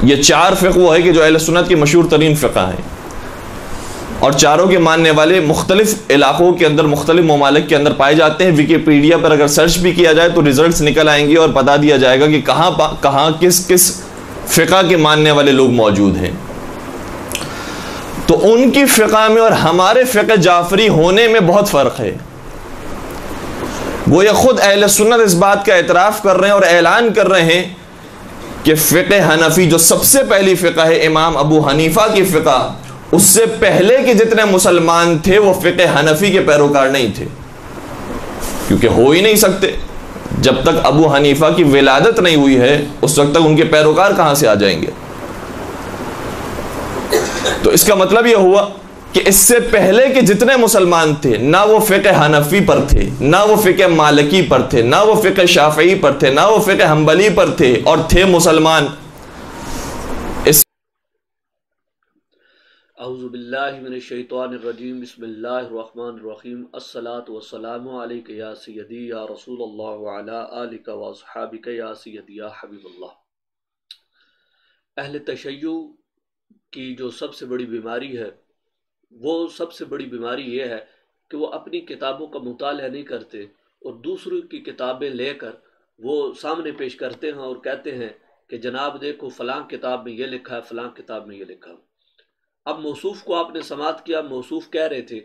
یہ چار فقہ وہ ہے کہ جو اہل سنت کی مشہور ترین فقہ ہیں، اور چاروں کے ماننے والے مختلف علاقوں کے اندر، مختلف ممالک کے اندر پائے جاتے ہیں۔ ویکیپیڈیا پر اگر سرچ بھی کیا جائے تو ریزلٹس نکل آئیں گے اور بتا دیا جائے گا کہ کہاں کس فقہ کے ماننے والے لوگ موجود ہیں۔ تو ان کی فقہ میں اور ہمارے فقہ جعفری ہونے میں بہت فرق ہے۔ وہ یہ خود اہل سنت اس بات کا اعتراف کر رہے ہیں اور اعلان کر رہے ہیں کہ فقہ حنفی جو سب سے پہلی فقہ ہے، امام ابو حنیفہ کی فقہ، اس سے پہلے کے جتنے مسلمان تھے وہ فقہ حنفی کے پیروکار نہیں تھے، کیونکہ ہو ہی نہیں سکتے۔ جب تک ابو حنیفہ کی ولادت نہیں ہوئی ہے اس وقت تک ان کے پیروکار کہاں سے آ جائیں گے؟ تو اس کا مطلب یہ ہوا کہ اس سے پہلے کے جتنے مسلمان تھے، نہ وہ فقہ حنفی پر تھے، نہ وہ فقہ مالکی پر تھے، نہ وہ فقہ شافعی پر تھے، نہ وہ فقہ حنبلی پر تھے، اور تھے مسلمان۔ اعوذ باللہ من الشیطان الرجیم، بسم اللہ الرحمن الرحیم، الصلاۃ والسلام علیک یا سیدی یا رسول اللہ وعلی آلک واصحابک یا سیدی یا حبیب اللہ۔ اہل تشیع کی جو سب سے بڑی بیماری ہے، وہ سب سے بڑی بیماری یہ ہے کہ وہ اپنی کتابوں کا مطالعہ نہیں کرتے اور دوسروں کی کتابیں لے کر وہ سامنے پیش کرتے ہیں اور کہتے ہیں کہ جناب دیکھو فلاں کتاب میں یہ لکھا ہے، فلاں کتاب میں یہ لکھا ہے۔ اب موصوف کو آپ نے سماعت کیا، موصوف کہہ رہے تھے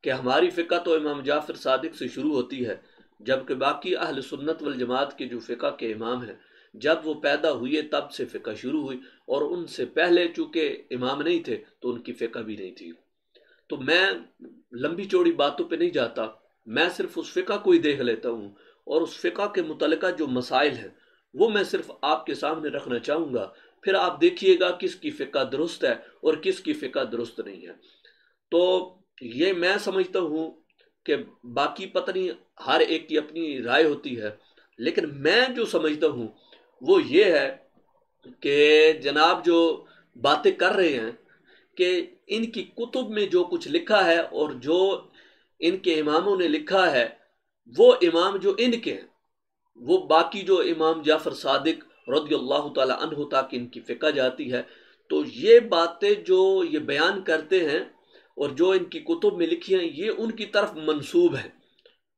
کہ ہماری فقہ تو امام جعفر صادق سے شروع ہوتی ہے، جبکہ باقی اہل سنت والجماعت کے جو فقہ کے امام ہیں جب وہ پیدا ہوئے تب سے فقہ شروع ہوئی، اور ان سے پہلے چونکہ امام نہیں تھے تو ان کی فقہ بھی نہیں تھی۔ تو میں لمبی چوڑی باتوں پہ نہیں جاتا، میں صرف اس فقہ کو ہی دیکھ لیتا ہوں، اور اس فقہ کے متعلقہ جو مسائل ہیں وہ میں صرف آپ کے سامنے رکھنا چاہوں گا، پھر آپ دیکھیے گا کس کی فقہ درست ہے اور کس کی فقہ درست نہیں ہے۔ تو یہ میں سمجھتا ہوں کہ باقی پتہ نہیں ہر ایک کی اپنی رائے ہوتی ہے، لیکن میں جو سمجھتا ہوں وہ یہ ہے کہ جناب جو باتیں کر رہے ہیں کہ ان کی کتب میں جو کچھ لکھا ہے اور جو ان کے اماموں نے لکھا ہے، وہ امام جو ان کے ہیں وہ باقی جو امام جعفر صادق رضی اللہ تعالی عنہ تک ان کی فقہ جاتی ہے، تو یہ باتیں جو یہ بیان کرتے ہیں اور جو ان کی کتب میں لکھی ہیں یہ ان کی طرف منسوب ہے،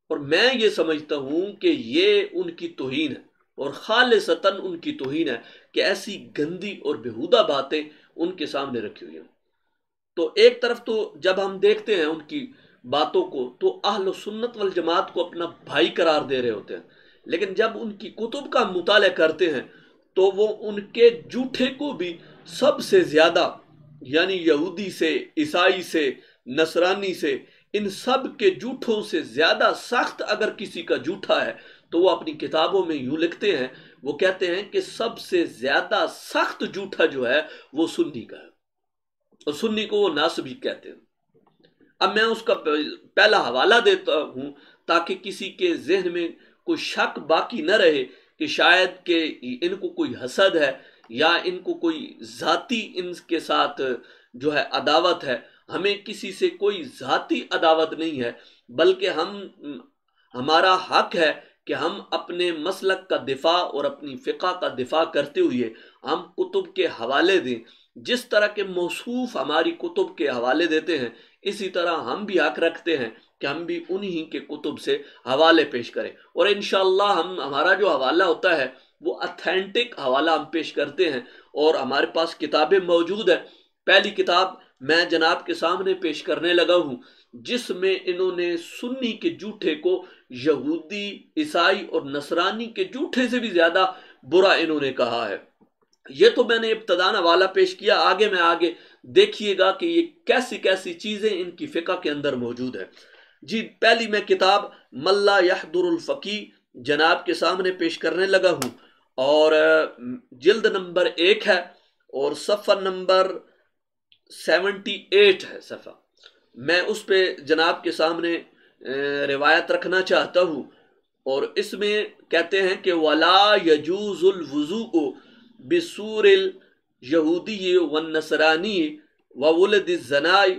اور میں یہ سمجھتا ہوں کہ یہ ان کی توہین ہے اور خالصتاً ان کی توہین ہے کہ ایسی گندی اور بیہودہ باتیں ان کے سامنے رکھی ہوئی ہیں۔ تو ایک طرف تو جب ہم دیکھتے ہیں ان کی باتوں کو تو اہل سنت والجماعت کو اپنا بھائی قرار دے رہے ہوتے ہیں، لیکن جب ان کی کتب کا مطالعہ کرتے ہیں تو وہ ان کے جھوٹے کو بھی سب سے زیادہ، یعنی یہودی سے، عیسائی سے، نصرانی سے، ان سب کے جھوٹوں سے زیادہ سخت اگر کسی کا جھوٹا ہے تو وہ اپنی کتابوں میں یوں لکھتے ہیں، وہ کہتے ہیں کہ سب سے زیادہ سخت جھوٹا جو ہے وہ سنی کا ہے، اور سنی کو وہ ناسبی کہتے ہیں۔ اب میں اس کا پہلا حوالہ دیتا ہوں تاکہ کسی کے ذہن میں کوئی شک باقی نہ رہے کہ شاید کہ ان کو کوئی حسد ہے یا ان کو کوئی ذاتی ان کے ساتھ جو ہے عداوت ہے۔ ہمیں کسی سے کوئی ذاتی عداوت نہیں ہے، بلکہ ہمارا حق ہے کہ ہم اپنے مسلک کا دفاع اور اپنی فقہ کا دفاع کرتے ہوئے ہم کتب کے حوالے دیں۔ جس طرح کے موصوف ہماری کتب کے حوالے دیتے ہیں اسی طرح ہم بھی حق رکھتے ہیں کہ ہم بھی انہی کے کتب سے حوالے پیش کریں، اور انشاءاللہ ہمارا جو حوالہ ہوتا ہے وہ اتھینٹک حوالہ ہم پیش کرتے ہیں، اور ہمارے پاس کتابیں موجود ہیں۔ پہلی کتاب میں جناب کے سامنے پیش کرنے لگا ہوں جس میں انہوں نے سنی کے جھوٹے کو یہودی، عیسائی اور نصرانی کے جھوٹے سے بھی زیادہ برا انہوں نے کہا ہے۔ یہ تو میں نے ابتداءً حوالہ پیش کیا، آگے دیکھیے گا کہ یہ کیسی کیسی چیزیں ان کی فقہ کے اندر موجود ہے۔ جی پہلی میں کتاب من لا یحضر الفقی جناب کے سامنے پیش کرنے لگا ہوں، اور جلد نمبر 1 ہے اور صفحہ نمبر 78 ہے صفحہ۔ میں اس پہ جناب کے سامنے روایت رکھنا چاہتا ہوں، اور اس میں کہتے ہیں کہ وَلَا يَجُوزُ الْوُضُوءُ بِسُورِ الْيَهُودِيِّ وَالنَّصْرَانِيِّ وَوَلَدِ الزَّنَاءِ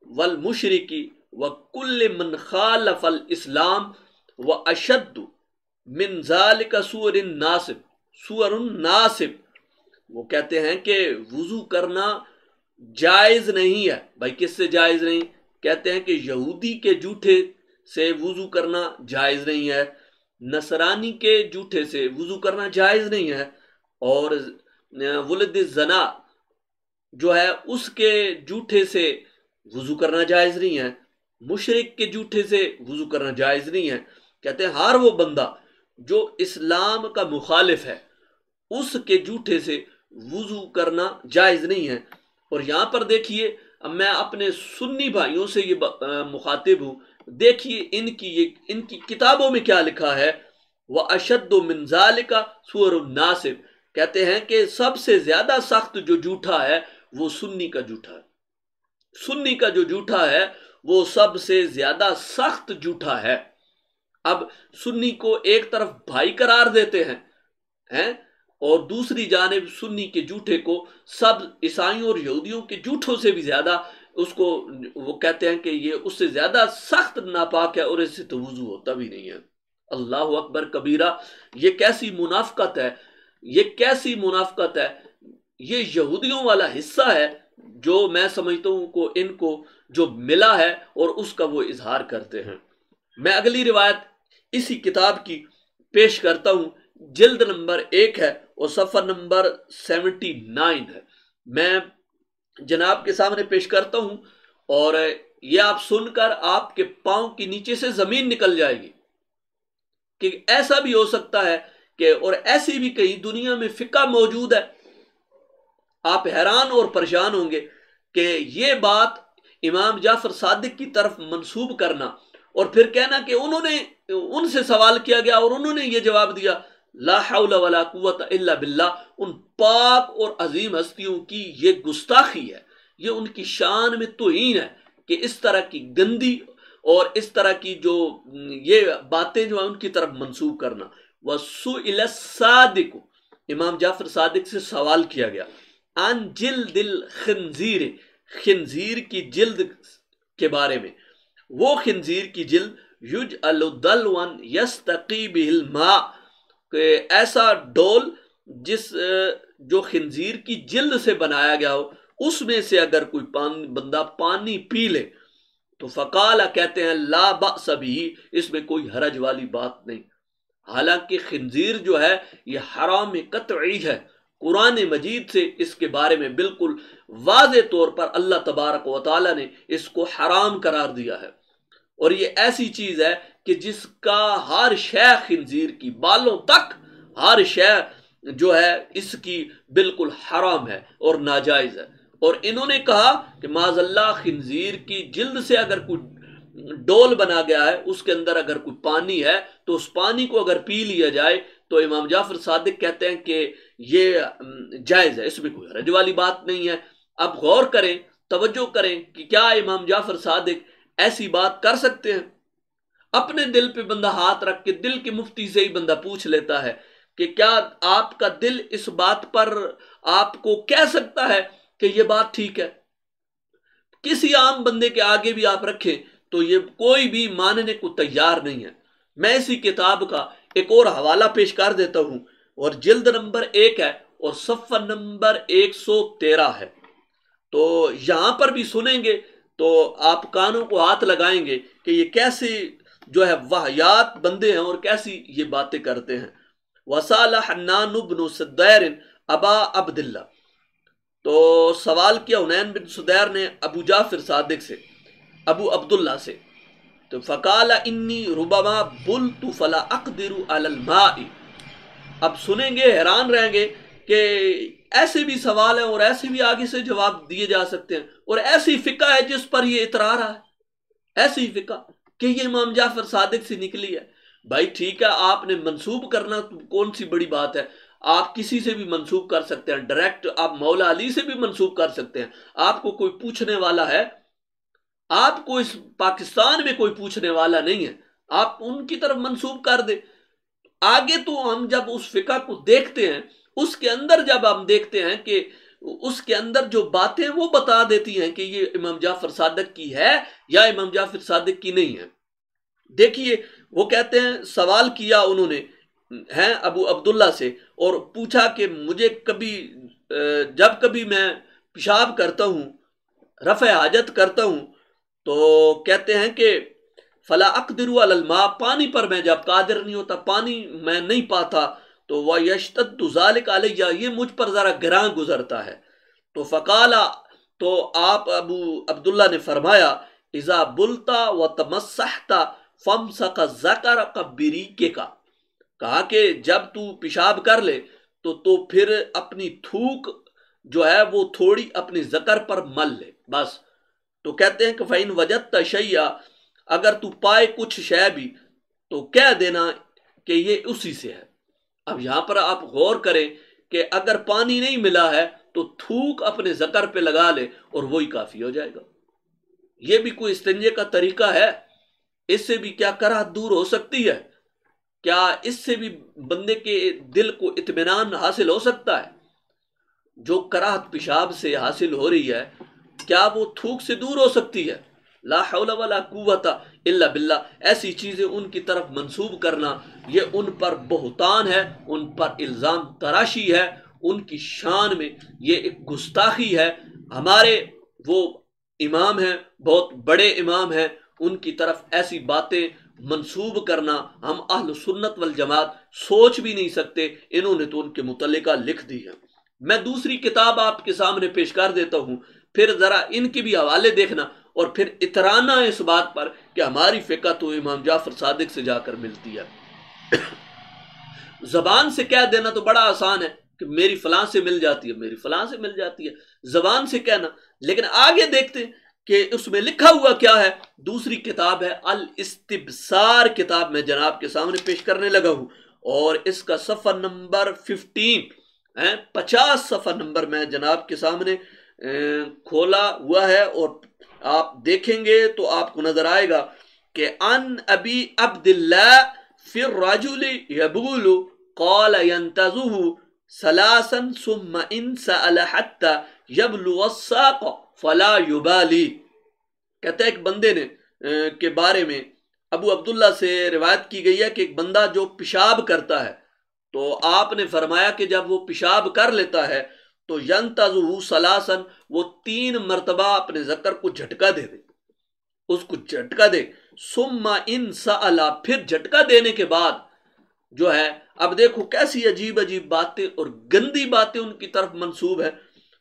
وَالْمُشْرِكِ وَكُلِّ مَنْ خَالَفَ الْإِسْلَامَ وَأَشَدُّ مِنْ ذَلِكَ سُورٌ نَاسِبٌ وہ کہتے ہیں کہ وضو کرنا جائز نہیں ہے. بھائی کس سے جائز نہیں؟ کہتے ہیں کہ یہودی کے جوٹے سے وضو کرنا جائز نہیں ہے، نصرانی کے جوٹے سے وضو کرنا جائز نہیں ہے، اور ولد زنا جو ہے اس کے جوٹے سے وضو کرنا جائز نہیں ہے، مشرک کے جوٹے سے وضو کرنا جائز نہیں ہے. کہتے ہیں ہر وہ بندہ جو اسلام کا مخالف ہے اس کے جوٹے سے وضو کرنا جائز نہیں ہے. اور یہاں پر دیکھیے، اب میں اپنے سنی بھائیوں سے یہ مخاطب ہوں، دیکھیے ان کی کتابوں میں کیا لکھا ہے. وَأَشَدُّ مِنْ ذَلِكَ سُوَرُ النَّاسِبِ، کہتے ہیں کہ سب سے زیادہ سخت جو جھوٹا ہے وہ سنی کا جھوٹا ہے. سنی کا جو جھوٹا ہے وہ سب سے زیادہ سخت جھوٹا ہے. اب سنی کو ایک طرف بھائی قرار دیتے ہیں اور دوسری جانب سنی کے جھوٹے کو سب عیسائیوں اور یہودیوں کے جھوٹوں سے بھی زیادہ اس کو وہ کہتے ہیں کہ یہ اس سے زیادہ سخت ناپاک ہے اور اس سے تو وضو ہوتا بھی نہیں ہے. اللہ اکبر کبیرہ. یہ کیسی منافقت ہے، یہ کیسی منافقت ہے. یہ یہودیوں والا حصہ ہے جو میں سمجھتا ہوں کو ان کو جو ملا ہے اور اس کا وہ اظہار کرتے ہیں. میں اگلی روایت اسی کتاب کی پیش کرتا ہوں، جلد نمبر 1 ہے اور صفحہ نمبر 79 ہے. میں جناب کے سامنے پیش کرتا ہوں اور یہ آپ سن کر آپ کے پاؤں کے نیچے سے زمین نکل جائے گی کہ ایسا بھی ہو سکتا ہے کہ، اور ایسی بھی کہیں دنیا میں فقہ موجود ہے. آپ حیران اور پریشان ہوں گے کہ یہ بات امام جعفر صادق کی طرف منسوب کرنا اور پھر کہنا کہ انہوں نے ان سے سوال کیا گیا اور انہوں نے یہ جواب دیا. لا حول ولا قوت الا باللہ. ان پاک اور عظیم ہستیوں کی یہ گستاخی ہے، یہ ان کی شان میں توہین ہے کہ اس طرح کی گندی اور اس طرح کی جو یہ باتیں جو ہیں ان کی طرف منسوب کرنا. وَسُئِلَ الصَّادِقُ، امام جعفر صادق سے سوال کیا گیا، عن جلد الخنزیر، خنزیر کی جلد کے بارے میں. وہ خنزیر کی جلد یجعل دلوا یستقی بہ الماء، کہ ایسا ڈول جو خنزیر کی جلد سے بنایا گیا ہو اس میں سے اگر کوئی بندہ پانی پی لے تو فقال، کہتے ہیں لا بأس بہ، اس میں کوئی حرج والی بات نہیں. حالانکہ خنزیر جو ہے یہ حرام قطعی ہے. قرآن مجید سے اس کے بارے میں بالکل واضح طور پر اللہ تبارک و تعالی نے اس کو حرام قرار دیا ہے. اور یہ ایسی چیز ہے کہ جس کا ہر شے خنزیر کی بالوں تک ہر شے جو ہے اس کی بالکل حرام ہے اور ناجائز ہے. اور انہوں نے کہا کہ معاذ اللہ خنزیر کی جلد سے اگر کوئی ڈول بنا گیا ہے اس کے اندر اگر کوئی پانی ہے تو اس پانی کو اگر پی لیا جائے تو امام جعفر صادق کہتے ہیں کہ یہ جائز ہے، اس میں کوئی حرج والی بات نہیں ہے. اب غور کریں، توجہ کریں کہ کیا امام جعفر صادق ایسی بات کر سکتے ہیں؟ اپنے دل پہ بندہ ہاتھ رکھ کے دل کے مفتی سے ہی بندہ پوچھ لیتا ہے کہ کیا آپ کا دل اس بات پر آپ کو کہہ سکتا ہے کہ یہ بات ٹھیک ہے؟ کسی عام بندے کے آگے بھی آپ رکھیں تو یہ کوئی بھی ماننے کو تیار نہیں ہے. میں اسی کتاب کا ایک اور حوالہ پیش کر دیتا ہوں اور جلد نمبر 1 ہے اور صفحہ نمبر 113 ہے. تو یہاں پر بھی سنیں گے تو آپ کانوں کو ہاتھ لگائیں گے کہ یہ کیسے جو ہے واہیات بندے ہیں اور کیسی یہ باتیں کرتے ہیں. وسال حنان بن سدیر ابا عبداللہ، تو سوال کیا حنین بن سدیر نے ابو جعفر صادق سے، ابو عبداللہ سے. تو فقال انی ربما بلت فلا اقدر علی الماء. اب سنیں گے حیران رہیں گے کہ ایسے بھی سوال ہیں اور ایسے بھی آگے سے جواب دیے جا سکتے ہیں اور ایسی فقہ ہے جس پر یہ اترا رہا ہے، ایسی فقہ کہ یہ امام جعفر صادق سے نکلی ہے. بھائی ٹھیک ہے، آپ نے منسوب کرنا کون سی بڑی بات ہے، آپ کسی سے بھی منسوب کر سکتے ہیں، ڈائریکٹ آپ مولا علی سے بھی منسوب کر سکتے ہیں. آپ کو کوئی پوچھنے والا ہے، آپ کو اس پاکستان میں کوئی پوچھنے والا نہیں ہے، آپ ان کی طرف منسوب کر دیں. آگے تو ہم جب اس فقہ کو دیکھتے ہیں اس کے اندر جب ہم دیکھتے ہیں کہ اس کے اندر جو باتیں وہ بتا دیتی ہیں کہ یہ امام جعفر صادق کی ہے یا امام جعفر صادق کی نہیں ہے. دیکھیے وہ کہتے ہیں سوال کیا انہوں نے ہیں ابو عبداللہ سے اور پوچھا کہ مجھے کبھی جب کبھی میں پیشاب کرتا ہوں، رفع حاجت کرتا ہوں، تو کہتے ہیں کہ فلا اقدر علی الماء، پانی پر میں جب قادر نہیں ہوتا، پانی میں نہیں پاتا، تو ویشتد ذلک علی، یہ مجھ پر ذرا گراں گزرتا ہے۔ تو فقالا، تو آپ ابو عبداللہ نے فرمایا اذا بلتا و تمسحتا فامسک ذکرک بریکک، کہا کہ جب تو پیشاب کر لے تو پھر اپنی تھوک جو ہے وہ تھوڑی اپنی ذکر پر مل لے بس۔ تو کہتے ہیں کہ فَإِن وَجَدْتَ شَيْئًا، اگر تو پائے کچھ شے بھی تو کہہ دینا کہ یہ اسی سے ہے۔ اب یہاں پر آپ غور کریں کہ اگر پانی نہیں ملا ہے تو تھوک اپنے ذکر پہ لگا لے اور وہی کافی ہو جائے گا۔ یہ بھی کوئی استنجے کا طریقہ ہے؟ اس سے بھی کیا کراہت دور ہو سکتی ہے؟ کیا اس سے بھی بندے کے دل کو اطمینان حاصل ہو سکتا ہے؟ جو کراہت پیشاب سے حاصل ہو رہی ہے، کیا وہ تھوک سے دور ہو سکتی ہے؟ لا حول ولا قوت الا باللہ۔ ایسی چیزیں ان کی طرف منسوب کرنا، یہ ان پر بہتان ہے، ان پر الزام تراشی ہے، ان کی شان میں یہ ایک گستاخی ہے۔ ہمارے وہ امام ہیں، بہت بڑے امام ہیں، ان کی طرف ایسی باتیں منسوب کرنا ہم اہل سنت والجماعت سوچ بھی نہیں سکتے۔ انہوں نے تو ان کے متعلقہ لکھ دی ہے۔ میں دوسری کتاب آپ کے سامنے پیش کر دیتا ہوں، پھر ذرا ان کے بھی حوالے دیکھنا، اور پھر اترانا اس بات پر کہ ہماری فقہ تو امام جعفر صادق سے جا کر ملتی ہے۔ زبان سے کہہ دینا تو بڑا آسان ہے کہ میری فلاں سے مل جاتی ہے، میری فلاں سے مل جاتی ہے، زبان سے کہنا۔ لیکن آگے دیکھتے ہیں کہ اس میں لکھا ہوا کیا ہے۔ دوسری کتاب ہے الاستبصار، کتاب میں جناب کے سامنے پیش کرنے لگا ہوں، اور اس کا صفحہ نمبر 50 صفحہ نمبر میں جناب کے سامنے کھولا ہوا ہے، اور آپ دیکھیں گے تو آپ کو نظر آئے گا کہ ان ابی عبداللہ فی الرجل یبول قال ینتزہ ثلاثا ثم ان سأل حتی یبلغ الساق فلا یبالی۔ کہتا ہے ایک بندے نے کے بارے میں ابو عبداللہ سے روایت کی گئی ہے کہ ایک بندہ جو پیشاب کرتا ہے، تو آپ نے فرمایا کہ جب وہ پیشاب کر لیتا ہے تو ینتزہ ثلاثا، وہ 3 مرتبہ اپنے ذکر کو جھٹکا دے دے، اس کو جھٹکا دے۔ ثم ان سأل، پھر جھٹکا دینے کے بعد جو ہے، اب دیکھو کیسی عجیب عجیب باتیں اور گندی باتیں ان کی طرف منسوب ہے۔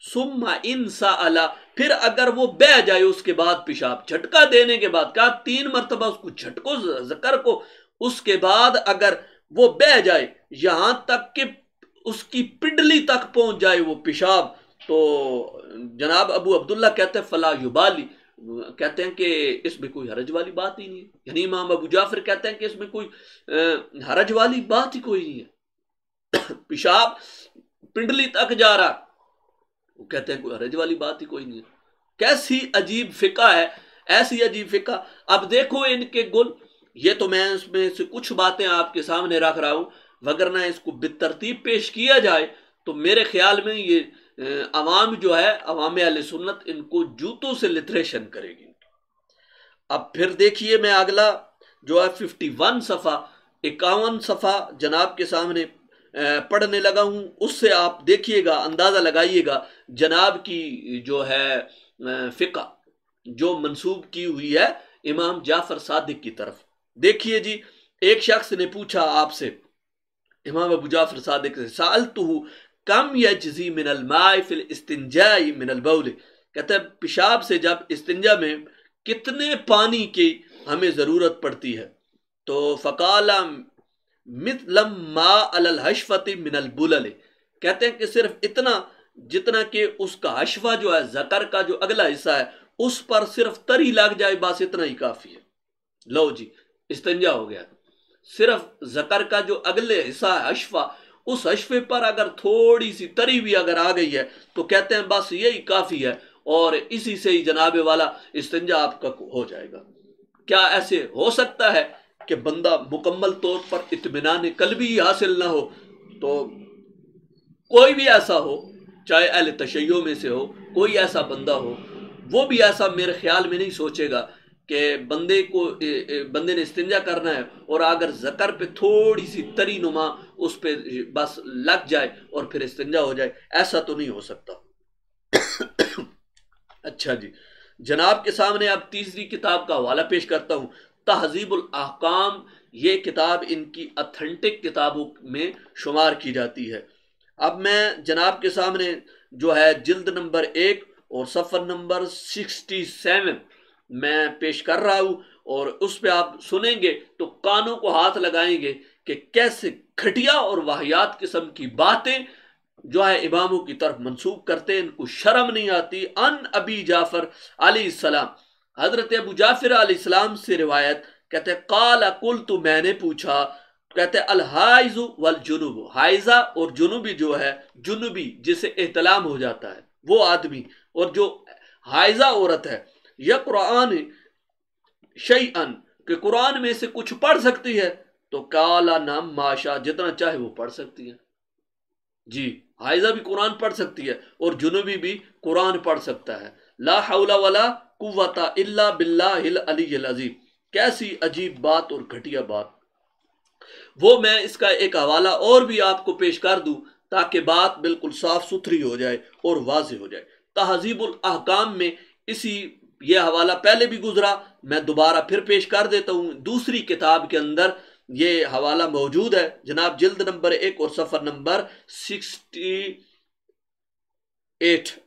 ثم ان سأل، پھر اگر وہ بہہ جائے اس کے بعد پیشاب، جھٹکا دینے کے بعد، کہا 3 مرتبہ اس کو جھٹکو ذکر کو، اس کے بعد اگر وہ بہہ جائے یہاں تک کہ اس کی پنڈلی تک پہنچ جائے وہ پیشاب، تو جناب ابو عبداللہ کہتے ہیں فلا یبالی، کہتے ہیں کہ اس میں کوئی حرج والی بات ہی نہیں ہے۔ یعنی امام ابو جعفر کہتے ہیں کہ اس میں کوئی حرج والی بات ہی کوئی نہیں ہے۔ پیشاب پنڈلی تک جا رہا، وہ کہتے ہیں کوئی حرج والی بات ہی کوئی نہیں ہے۔ کیسی عجیب فقہ ہے، ایسی عجیب فقہ۔ اب دیکھو ان کے گل، یہ تو میں اس میں سے کچھ باتیں آپ کے سامنے رکھ رہا ہوں، وگرنہ اس کو بالترتیب پیش کیا جائے تو میرے خیال میں یہ عوام جو ہے، عوام اہل سنت، ان کو جوتوں سے لٹریشن کرے گی۔ اب پھر دیکھیے میں اگلا جو ہے 51 صفحہ 51 صفحہ جناب کے سامنے پڑھنے لگا ہوں، اس سے آپ دیکھیے گا، اندازہ لگائیے گا جناب کی جو ہے فقہ جو منسوب کی ہوئی ہے امام جعفر صادق کی طرف۔ دیکھیے جی، ایک شخص نے پوچھا آپ سے، امام ابو جعفر صادق سے، سألتہ کم یجزی من الماء فی الاستنجاء من البول، کہتا ہے پیشاب سے جب استنجا میں کتنے پانی کی ہمیں ضرورت پڑتی ہے؟ تو فقال مثل ما علی الحشفۃ من البلل، کہتے ہیں کہ صرف اتنا جتنا کہ اس کا حشفہ جو ہے، ذکر کا جو اگلا حصہ ہے، اس پر صرف تری لگ جائے، بس اتنا ہی کافی ہے۔ لو جی، استنجا ہو گیا۔ صرف ذکر کا جو اگلے حصہ ہے حشفہ، اس حشفے پر اگر تھوڑی سی تری بھی اگر آ گئی ہے تو کہتے ہیں بس یہی کافی ہے، اور اسی سے ہی جناب والا استنجا آپ کا ہو جائے گا۔ کیا ایسے ہو سکتا ہے کہ بندہ مکمل طور پر اطمینان قلبی حاصل نہ ہو؟ تو کوئی بھی ایسا ہو، چاہے اہل تشیع میں سے ہو، کوئی ایسا بندہ ہو، وہ بھی ایسا میرے خیال میں نہیں سوچے گا کہ بندے نے استنجا کرنا ہے اور اگر ذکر پہ تھوڑی سی تری نما اس پہ بس لگ جائے اور پھر استنجا ہو جائے، ایسا تو نہیں ہو سکتا۔ اچھا جی، جناب کے سامنے اب تیسری کتاب کا حوالہ پیش کرتا ہوں، تہذیب الاحکام۔ یہ کتاب ان کی اتھینٹک کتابوں میں شمار کی جاتی ہے۔ اب میں جناب کے سامنے جو ہے جلد نمبر 1 اور صفحہ نمبر 67 میں پیش کر رہا ہوں، اور اس پہ آپ سنیں گے تو کانوں کو ہاتھ لگائیں گے کہ کیسے گھٹیا اور واہیات قسم کی باتیں جو ہے اماموں کی طرف منسوب کرتے ہیں، ان کو شرم نہیں آتی۔ ان ابی جعفر علیہ السلام، حضرت ابو جعفر علیہ السلام سے روایت، کہتے قال قلت، میں نے پوچھا، کہتے الحائض والجنوب، حائضہ اور جنوبی جو ہے، جنوبی جسے احتلام ہو جاتا ہے وہ آدمی، اور جو حائضہ عورت ہے، یقرآن شیئن، کہ قرآن میں سے کچھ پڑھ سکتی ہے؟ تو کالا نام ماشا، جتنا چاہے وہ پڑھ سکتی ہے۔ جی، حائضہ بھی قرآن پڑھ سکتی ہے اور جنوبی بھی قرآن پڑھ سکتا ہے۔ لا حول ولا قوت الا باللہ العلی العظیم۔ کیسی عجیب بات اور گھٹیا بات۔ وہ میں اس کا ایک حوالہ اور بھی آپ کو پیش کر دوں تاکہ بات بالکل صاف ستھری ہو جائے اور واضح ہو جائے۔ تہذیب الاحکام میں یہ حوالہ پہلے بھی گزرا، میں دوبارہ پھر پیش کر دیتا ہوں، دوسری کتاب کے اندر یہ حوالہ موجود ہے، جناب جلد نمبر 1 اور صفحہ نمبر 68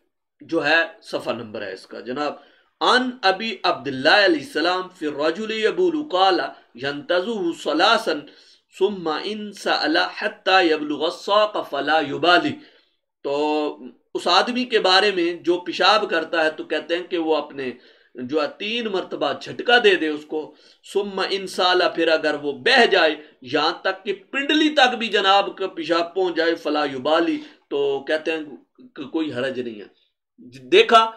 جو ہے صفحہ نمبر ہے اس کا، جناب ان ابی عبداللہ علیہ السلام فی الرجل یبول قال ینتزه ثلاثا ثم ان سأل حتى یبلغ الساق فلا یبالی۔ تو اس آدمی کے بارے میں جو پیشاب کرتا ہے تو کہتے ہیں کہ وہ اپنے جو 3 مرتبہ جھٹکا دے دے اس کو، ثم ان سالا، پھر اگر وہ بہہ جائے یہاں تک کہ پنڈلی تک بھی جناب کا پیشاب پہنچ جائے، فلا یبالی، تو کہتے ہیں کہ کوئی حرج نہیں ہے۔ دیکھا،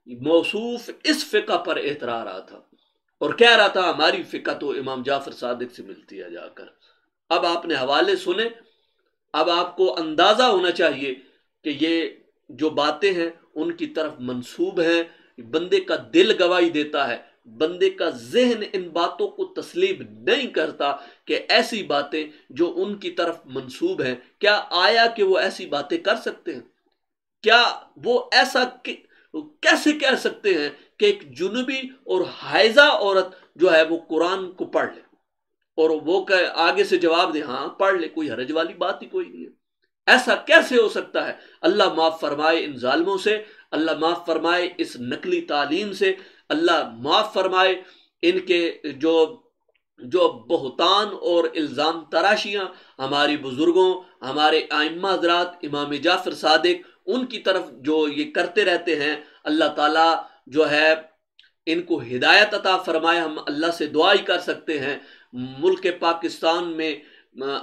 موصوف اس فقہ پر اعتراض رہا تھا اور کہہ رہا تھا ہماری فقہ تو امام جعفر صادق سے ملتی ہے جا کر۔ اب آپ نے حوالے سنے، اب آپ کو اندازہ ہونا چاہیے کہ یہ جو باتیں ہیں ان کی طرف منسوب ہیں، بندے کا دل گواہی دیتا ہے، بندے کا ذہن ان باتوں کو تسلیم نہیں کرتا کہ ایسی باتیں جو ان کی طرف منسوب ہیں، کیا آیا کہ وہ ایسی باتیں کر سکتے ہیں؟ کیا وہ ایسا کیسے کہہ سکتے ہیں کہ ایک جنوبی اور حائضہ عورت جو ہے وہ قرآن کو پڑھ لے اور وہ کہ آگے سے جواب دے ہاں پڑھ لے، کوئی حرج والی بات ہی کوئی نہیں ہے؟ ایسا کیسے ہو سکتا ہے؟ اللہ معاف فرمائے ان ظالموں سے، اللہ معاف فرمائے اس نقلی تعلیم سے، اللہ معاف فرمائے ان کے جو بہتان اور الزام تراشیاں ہماری بزرگوں، ہمارے ائمہ حضرات، امام جعفر صادق، ان کی طرف جو یہ کرتے رہتے ہیں۔ اللہ تعالیٰ جو ہے ان کو ہدایت عطا فرمائے۔ ہم اللہ سے دعا ہی کر سکتے ہیں۔ ملک پاکستان میں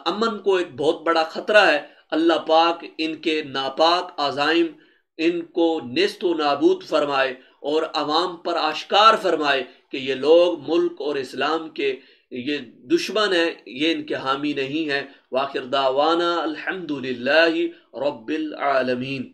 امن کو ایک بہت بڑا خطرہ ہے، اللہ پاک ان کے ناپاک عزائم ان کو نیست و نابود فرمائے اور عوام پر آشکار فرمائے کہ یہ لوگ ملک اور اسلام کے یہ دشمن ہیں، یہ ان کے حامی نہیں ہیں۔ وآخر دعوانا الحمدللہ رب العالمین۔